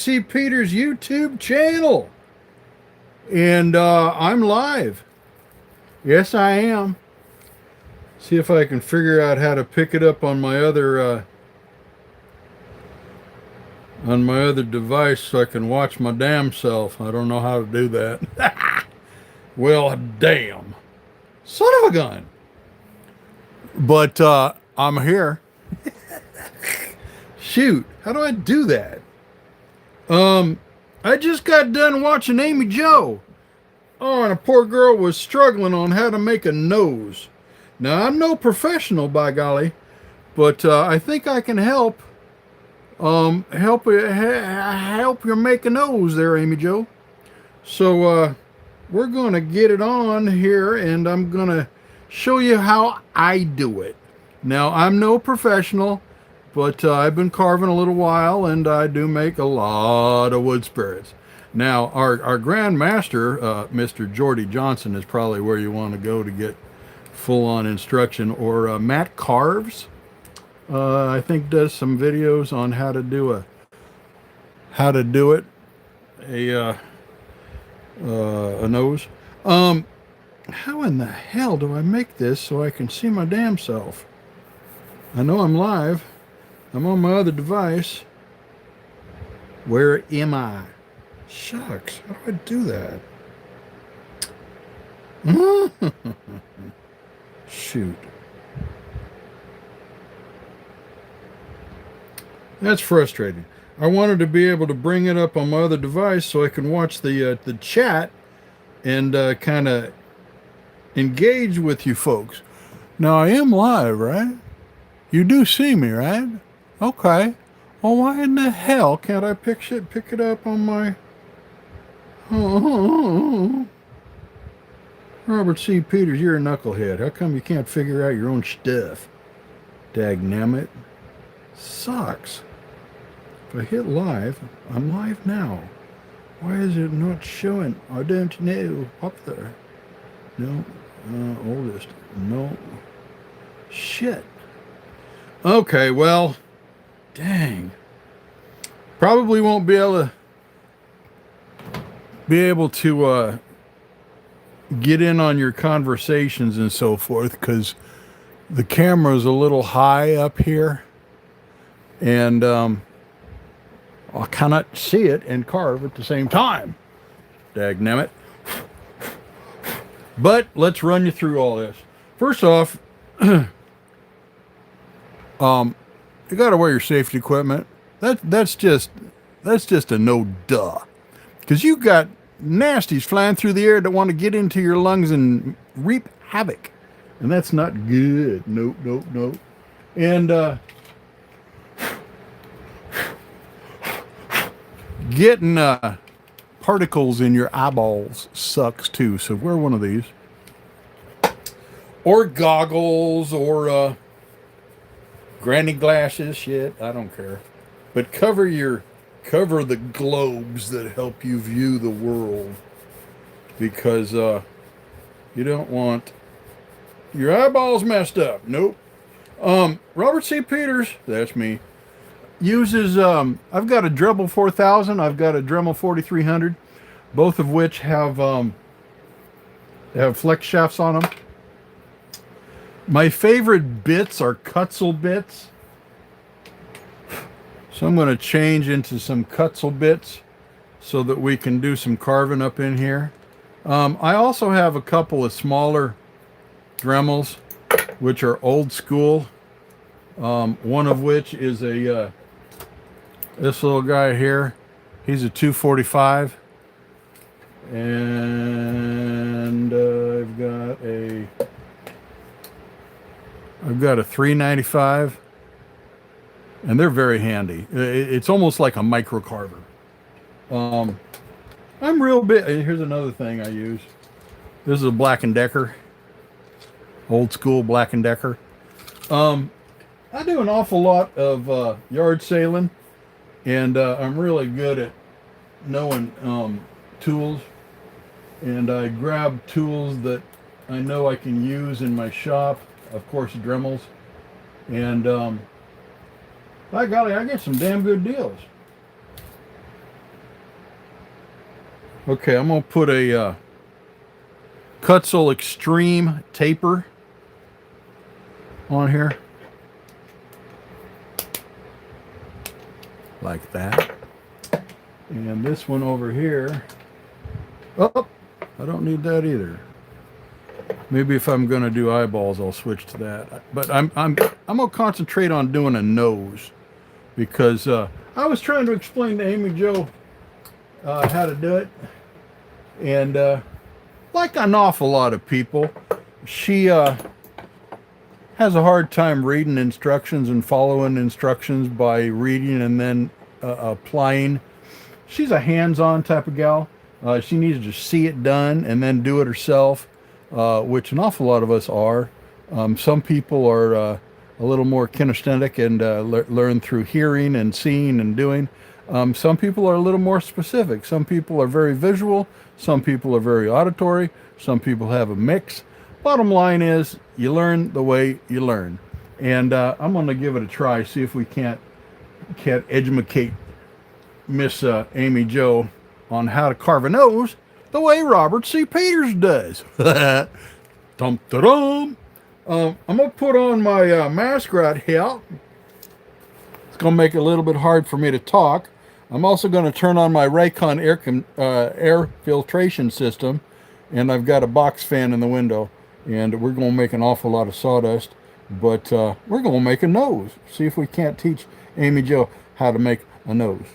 C. Peters YouTube channel. And I'm live. Yes, I am. See if I can figure out how to pick it up on my other device so I can watch my damn self. I don't know how to do that. Well, damn. Son of a gun. But I'm here. Shoot, how do I do that? I just got done watching AMYJO. Oh, and a poor girl was struggling on how to make a nose. Now, I'm no professional, by golly, but I think I can help. Help you make a nose there, AMYJO. So, we're going to get it on here, and I'm going to show you how I do it. Now, I'm no professional, but I've been carving a little while, and I do make a lot of wood spirits. Now, our Grand Master, Mr. Jordy Johnson, is probably where you want to go to get full-on instruction, or Matt Carves, I think does some videos on how to do it, a nose. How in the hell do I make this so I can see my damn self? I know I'm live. I'm on my other device. Where am I? Shucks, how do I do that? Shoot. That's frustrating. I wanted to be able to bring it up on my other device so I can watch the chat and kind of engage with you folks. Now, I am live, right? You do see me, right? Okay. Well, why in the hell can't I pick it up on my... Oh. Robert C. Peters, you're a knucklehead. How come you can't figure out your own stuff? Dagnammit. Sucks. If I hit live, I'm live now. Why is it not showing? I don't know. Up there. No. Oldest. No. Shit. Okay, well, dang. Probably won't be able to get in on your conversations and so forth because the camera's a little high up here, and I cannot see it and carve at the same time. Dagnammit. But let's run you through all this. First off, you got to wear your safety equipment. That's just a no duh, because you got nasties flying through the air that want to get into your lungs and reap havoc, and that's not good. Nope. And getting particles in your eyeballs sucks too. So wear one of these, or goggles, or granny glasses. Shit, I don't care. But cover the globes that help you view the world, because you don't want your eyeballs messed up. Nope. Robert C. Peters, that's me, uses I've got a Dremel 4000, I've got a Dremel 4300, both of which have flex shafts on them. My favorite bits are Kutzel bits, so I'm going to change into some Kutzel bits so that we can do some carving up in here. I also have a couple of smaller Dremels, which are old school. One of which is a this little guy here. He's a 245, and I've got a 395, and they're very handy. It's almost like a micro carver. I'm real big. Here's another thing I use. This is a Black & Decker, old school Black & Decker. I do an awful lot of yard sailing, and I'm really good at knowing tools, and I grab tools that I know I can use in my shop, of course Dremels, and by golly, I get some damn good deals. Okay, I'm gonna put a Cutzel Extreme taper on here, like that. And this one over here, oh, I don't need that either. Maybe if I'm gonna do eyeballs, I'll switch to that. But I'm gonna concentrate on doing a nose because I was trying to explain to Amy Jo how to do it, and like an awful lot of people, she has a hard time reading instructions and following instructions by reading and then applying. She's a hands-on type of gal. She needs to see it done and then do it herself, which an awful lot of us are. Some people are a little more kinesthetic and learn through hearing and seeing and doing. Some people are a little more specific. Some people are very visual. Some people are very auditory. Some people have a mix. Bottom line is, you learn the way you learn. And I'm going to give it a try, see if we can't educate Miss Amy Jo on how to carve a nose the way Robert C. Peters does. Dum-da-dum. I'm going to put on my mask right here. It's going to make it a little bit hard for me to talk. I'm also going to turn on my Raycon air filtration system, and I've got a box fan in the window, and we're going to make an awful lot of sawdust, but we're going to make a nose. See if we can't teach Amy Jo how to make a nose.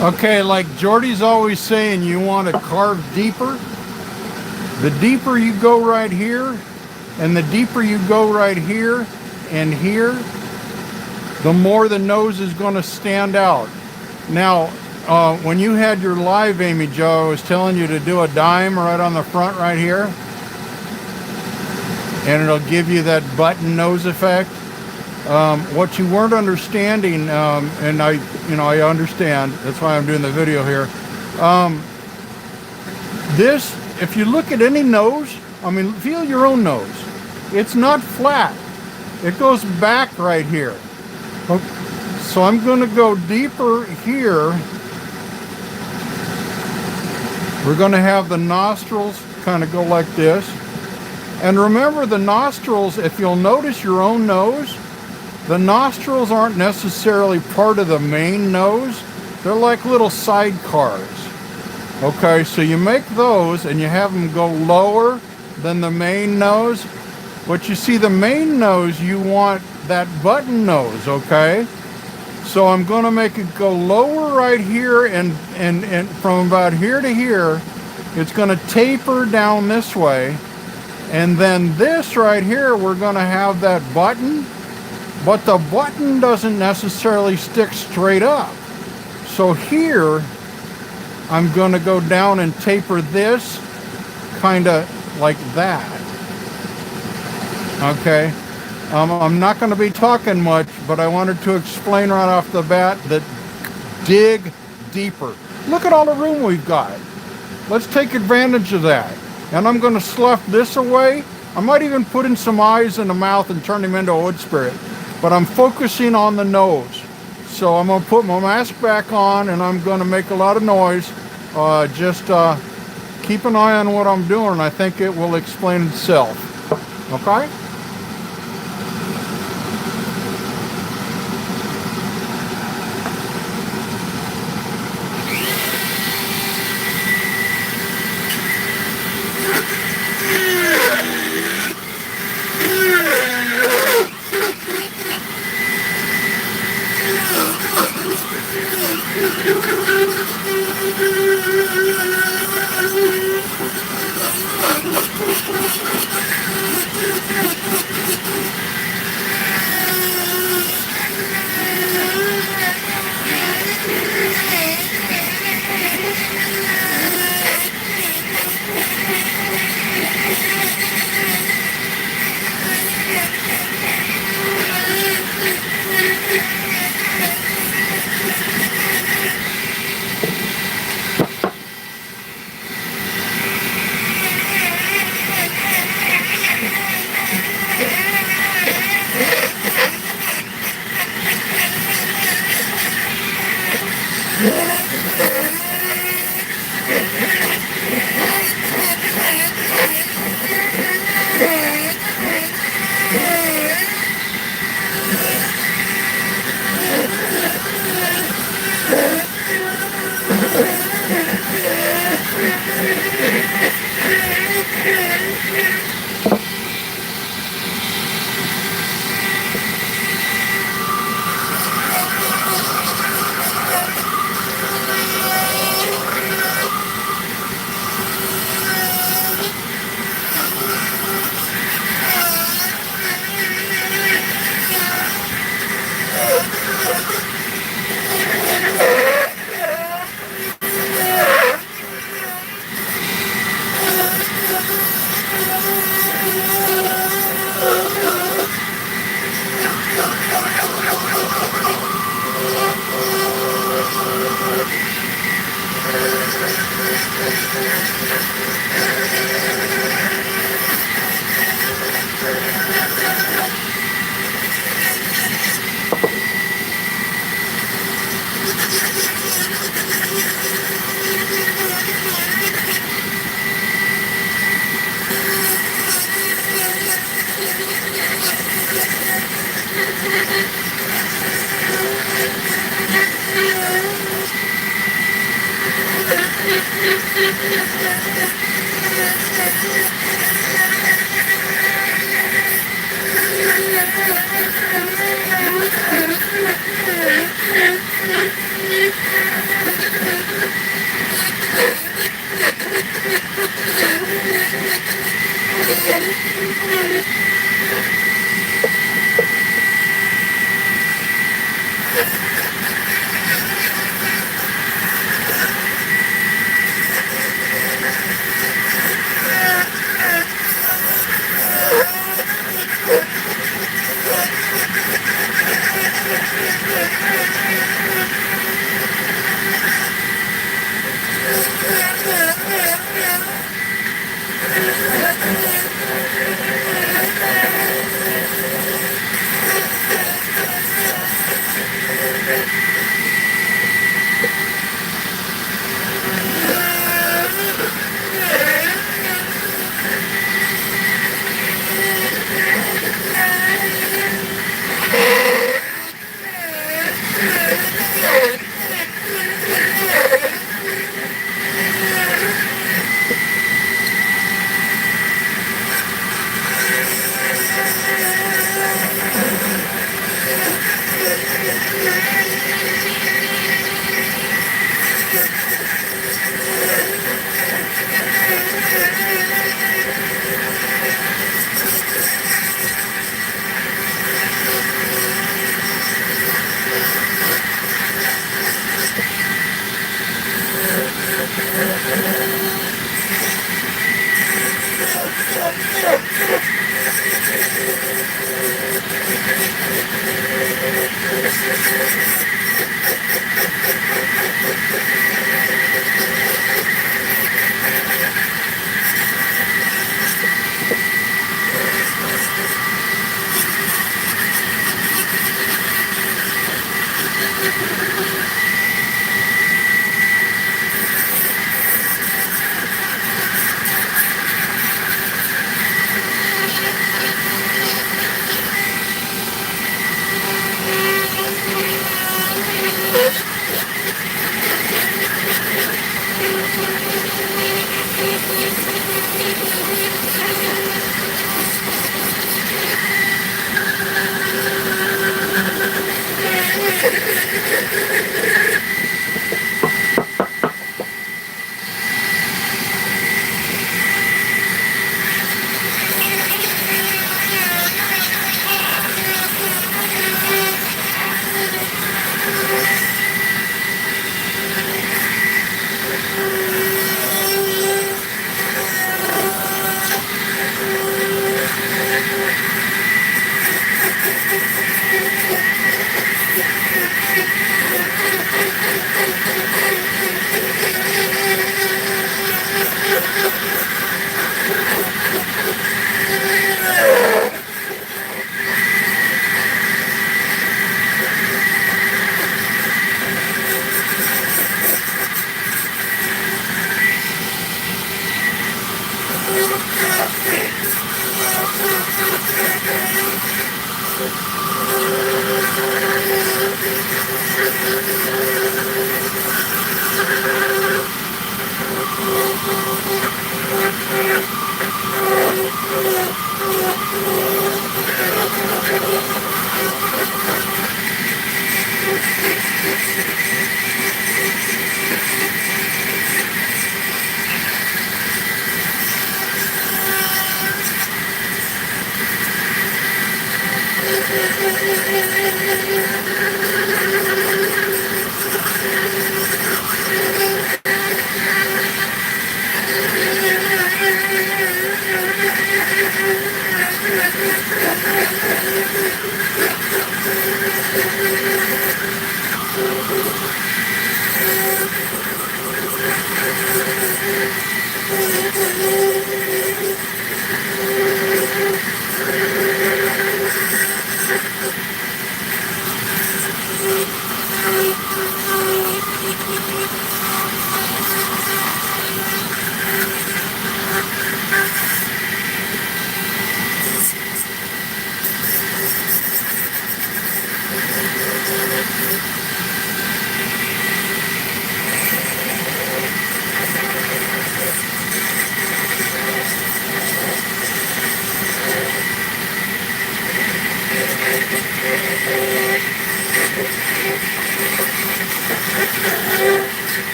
Okay, like Jordy's always saying, you want to carve deeper. The deeper you go right here, and the deeper you go right here and here, the more the nose is going to stand out. Now, when you had your live AMYJO, I was telling you to do a dime right on the front right here, and it'll give you that button nose effect. What you weren't understanding, and I understand, that's why I'm doing the video here. This, if you look at any nose, I mean, feel your own nose. It's not flat. It goes back right here. So I'm going to go deeper here. We're going to have the nostrils kind of go like this. And remember, the nostrils, if you'll notice your own nose, the nostrils aren't necessarily part of the main nose. They're like little sidecars. Okay, so you make those and you have them go lower than the main nose. But you see, the main nose, you want that button nose, okay? So I'm going to make it go lower right here, and from about here to here, it's going to taper down this way. And then this right here, we're going to have that button, but the button doesn't necessarily stick straight up. So here, I'm going to go down and taper this kind of like that. Okay. I'm not going to be talking much, but I wanted to explain right off the bat that dig deeper. Look at all the room we've got. Let's take advantage of that. And I'm going to slough this away. I might even put in some eyes in the mouth and turn him into a wood spirit. But I'm focusing on the nose. So I'm going to put my mask back on, and I'm going to make a lot of noise. Just keep an eye on what I'm doing. I think it will explain itself. Okay?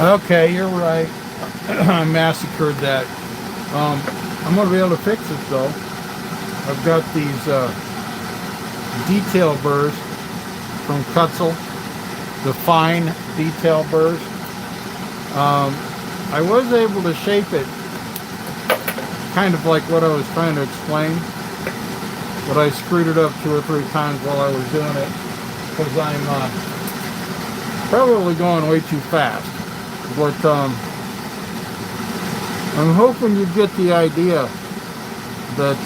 Okay, you're right. I massacred that. I'm going to be able to fix it though. I've got these detail burrs from Kutzel, the fine detail burrs. I was able to shape it kind of like what I was trying to explain, but I screwed it up 2 or 3 times while I was doing it because I'm probably going way too fast. But I'm hoping you get the idea that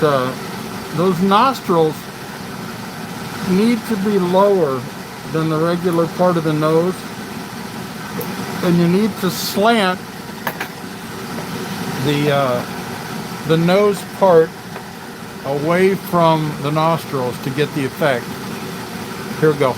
those nostrils need to be lower than the regular part of the nose, and you need to slant the nose part away from the nostrils to get the effect. Here we go.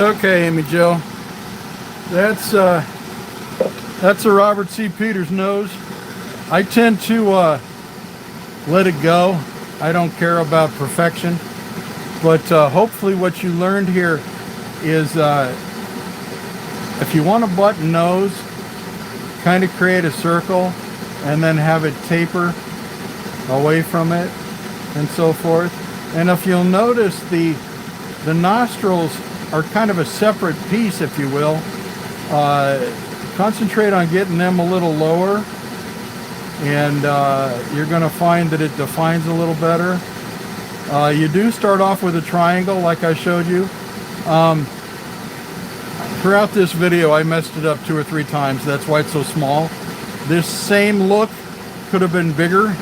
Okay, Amy Jo, that's a Robert C. Peters nose. I tend to let it go. I don't care about perfection, but hopefully what you learned here is if you want a button nose, kind of create a circle and then have it taper away from it and so forth. And if you'll notice, the nostrils are kind of a separate piece, if you will. Concentrate on getting them a little lower, and you're going to find that it defines a little better. You do start off with a triangle like I showed you. Throughout this video I messed it up 2 or 3 times. That's why it's so small. This same look could have been bigger.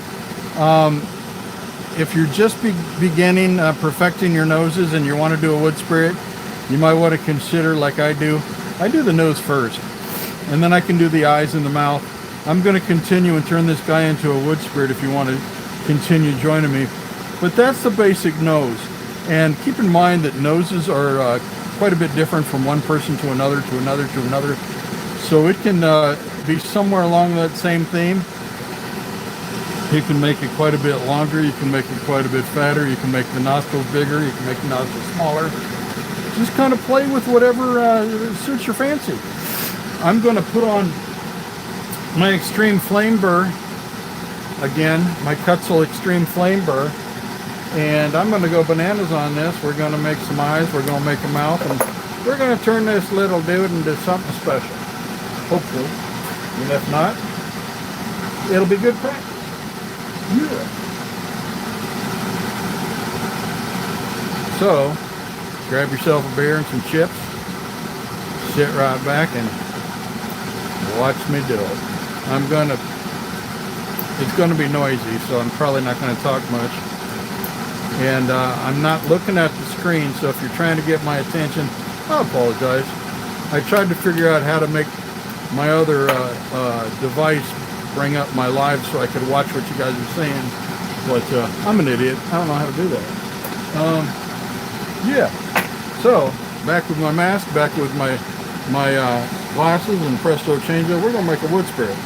If you're just beginning perfecting your noses and you want to do a wood spirit, you might want to consider, like I do the nose first, and then I can do the eyes and the mouth. I'm going to continue and turn this guy into a wood spirit if you want to continue joining me. But that's the basic nose. And keep in mind that noses are quite a bit different from one person to another, to another, to another. So it can be somewhere along that same theme. You can make it quite a bit longer, you can make it quite a bit fatter, you can make the nostrils bigger, you can make the nostrils smaller. Just kind of play with whatever suits your fancy. I'm going to put on my Extreme Flame Burr, again, my Kutzel Extreme Flame Burr, and I'm going to go bananas on this. We're going to make some eyes, we're going to make a mouth, and we're going to turn this little dude into something special, hopefully. And if not, it'll be good practice. Yeah. So, grab yourself a beer and some chips, sit right back and watch me do it. It's gonna be noisy, so I'm probably not gonna talk much. And I'm not looking at the screen, so if you're trying to get my attention, I apologize. I tried to figure out how to make my other device bring up my live so I could watch what you guys are saying, but I'm an idiot. I don't know how to do that. Yeah, so back with my mask, back with my glasses, and presto changeo, we're gonna make a wood spirit.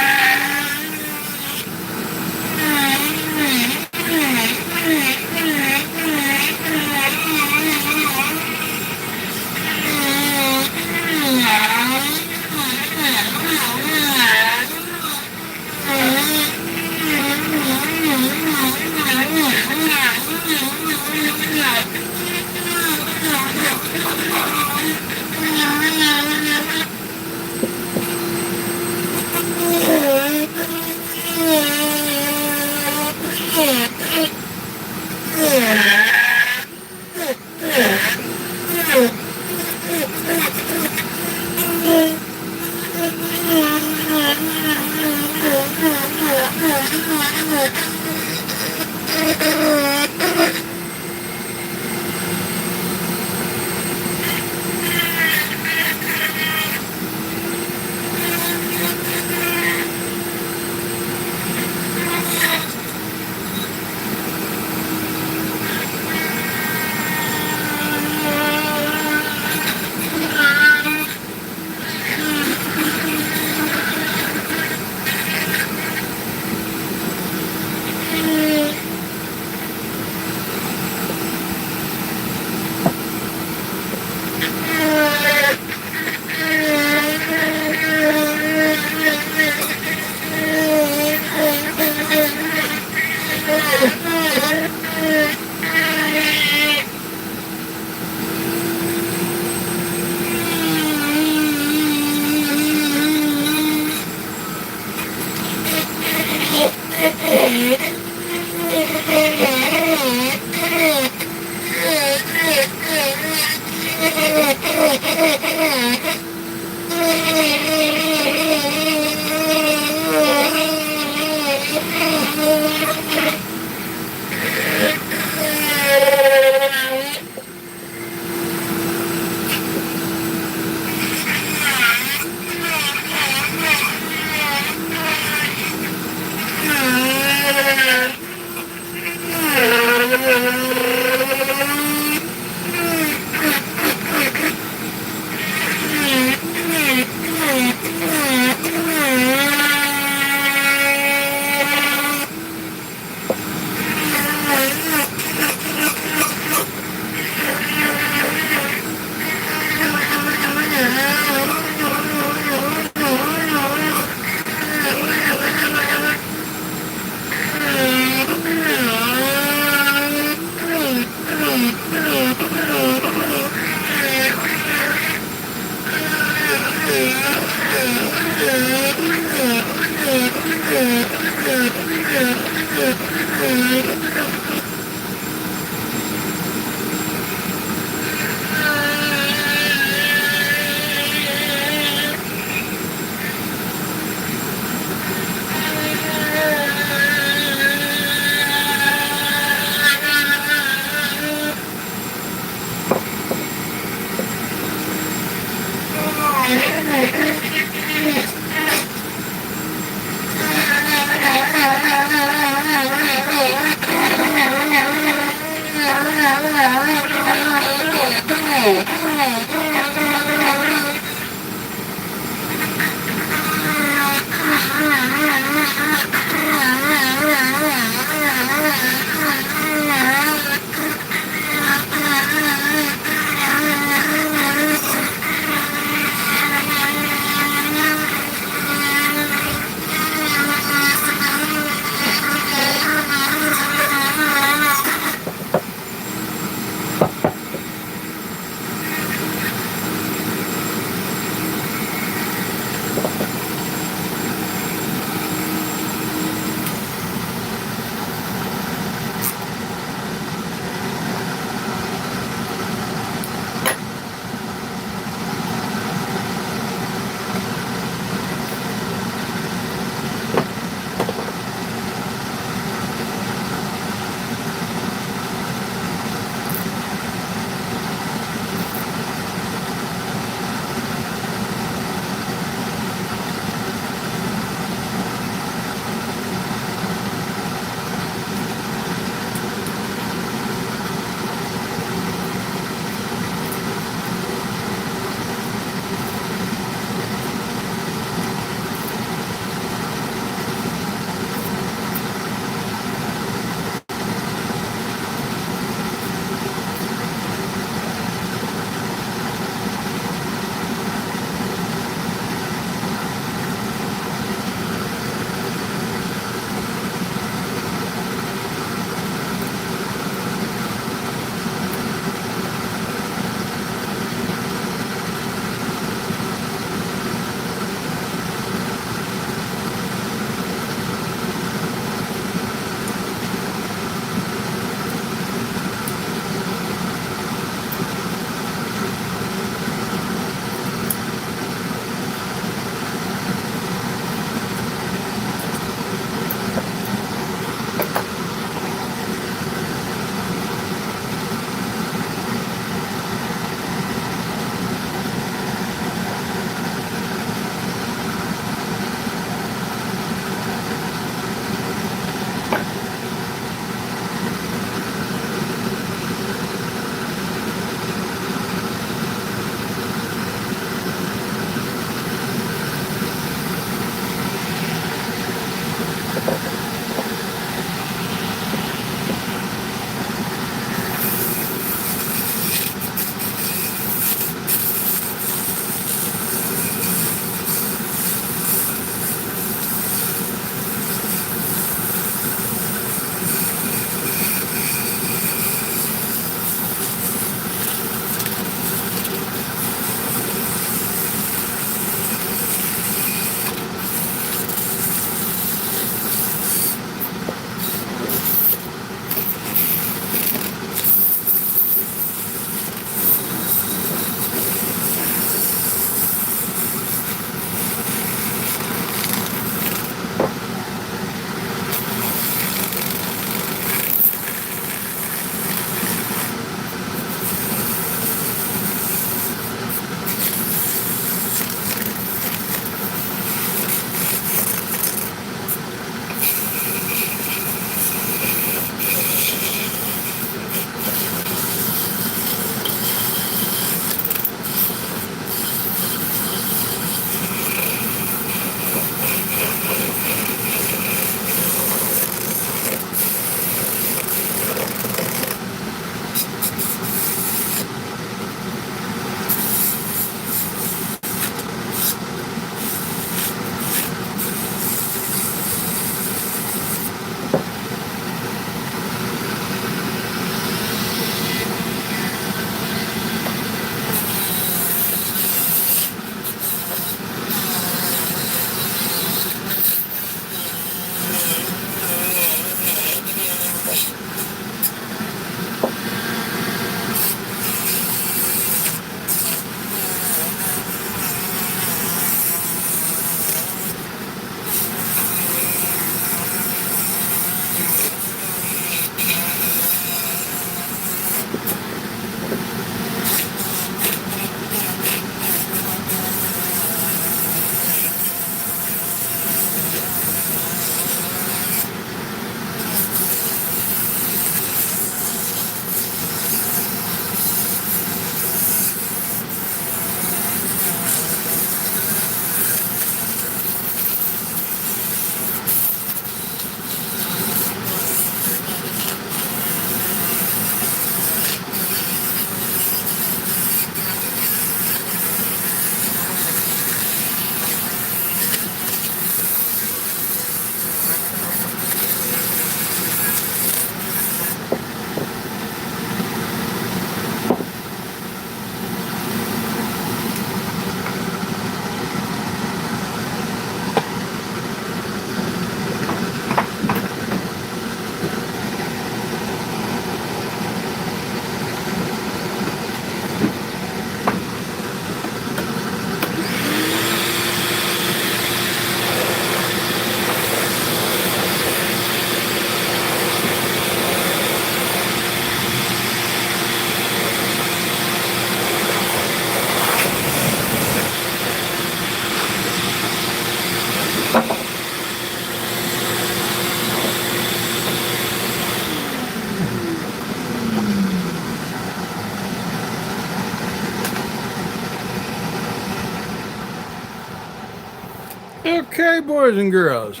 right, boys and girls.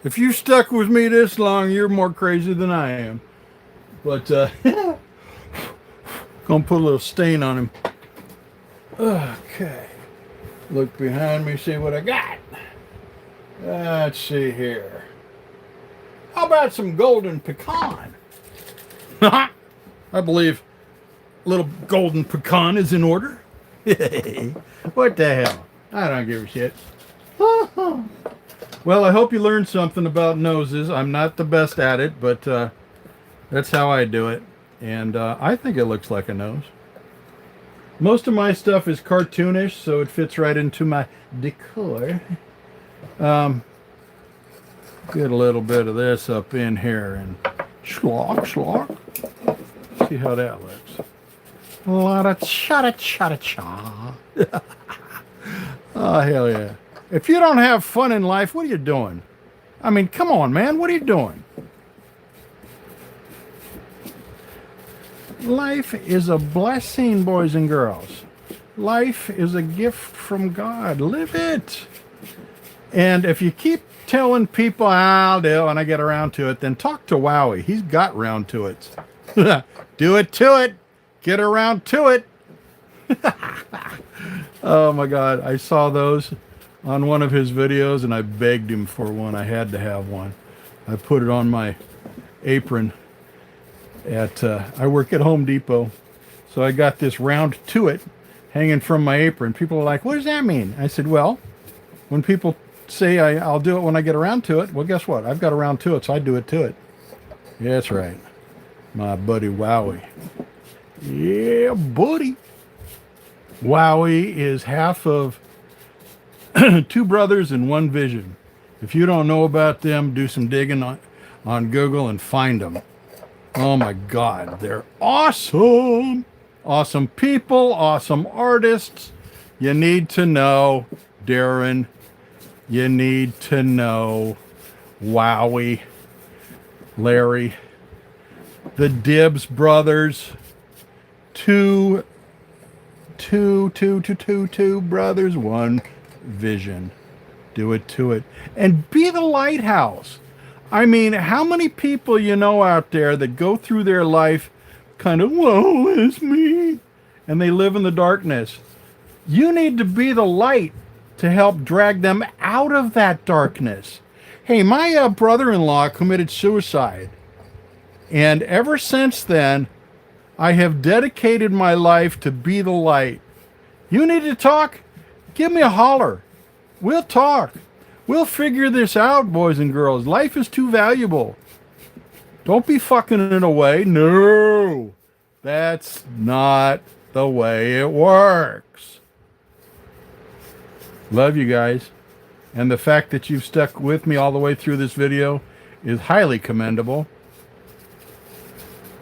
If you stuck with me this long, you're more crazy than I am. But gonna put a little stain on him. Okay. Look behind me, see what I got. Let's see here. How about some golden pecan? I believe a little golden pecan is in order. What the hell? I don't give a shit. Well, I hope you learned something about noses. I'm not the best at it, but that's how I do it. And I think it looks like a nose. Most of my stuff is cartoonish, so it fits right into my decor. Get a little bit of this up in here and schlock, schlock. See how that looks. A lot of cha-cha-cha-cha. Oh, hell yeah. If you don't have fun in life, what are you doing? I mean, come on, man. What are you doing? Life is a blessing, boys and girls. Life is a gift from God. Live it. And if you keep telling people, I'll do when I get around to it, then talk to Wowie. He's got round to it. Do it to it. Get around to it. Oh, my God. I saw those on one of his videos, and I begged him for one. I had to have one. I put it on my apron. I work at Home Depot, so I got this round to it hanging from my apron. People are like, what does that mean? I said, well, when people say I'll do it when I get around to it, well, guess what? I've got around to it, so I do it to it. Yeah, that's right. My buddy Wowie. Yeah, buddy. Wowie is half of two brothers and one vision. If you don't know about them, do some digging on Google and find them. Oh my God, they're awesome. Awesome people, awesome artists. You need to know Darren. You need to know Wowie, Larry, the Dibbs brothers. Two brothers, one vision. Do it to it. And be the lighthouse. I mean, how many people you know out there that go through their life kind of, woe is me, and they live in the darkness? You need to be the light to help drag them out of that darkness. Hey, my brother-in-law committed suicide. And ever since then, I have dedicated my life to be the light. You need to talk? Give me a holler. We'll talk. We'll figure this out, boys and girls. Life is too valuable. Don't be fucking it away. No, that's not the way it works. Love you guys. And the fact that you've stuck with me all the way through this video is highly commendable.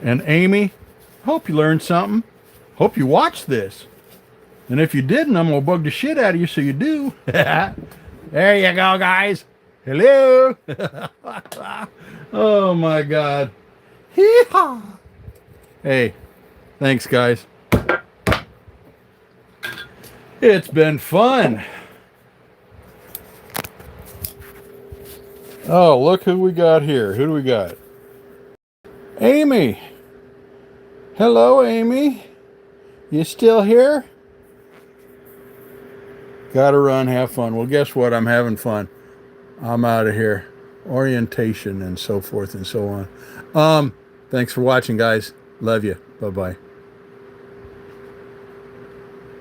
And Amy, hope you learned something. Hope you watched this. And if you didn't, I'm going to bug the shit out of you so you do. There you go, guys. Hello. Oh, my God. Hee-haw. Hey, thanks, guys. It's been fun. Oh, look who we got here. Who do we got? Amy. Hello, Amy. You still here? Gotta run, have fun. Well, guess what? I'm having fun. I'm out of here. Orientation and so forth and so on. Thanks for watching, guys. Love you. Bye-bye.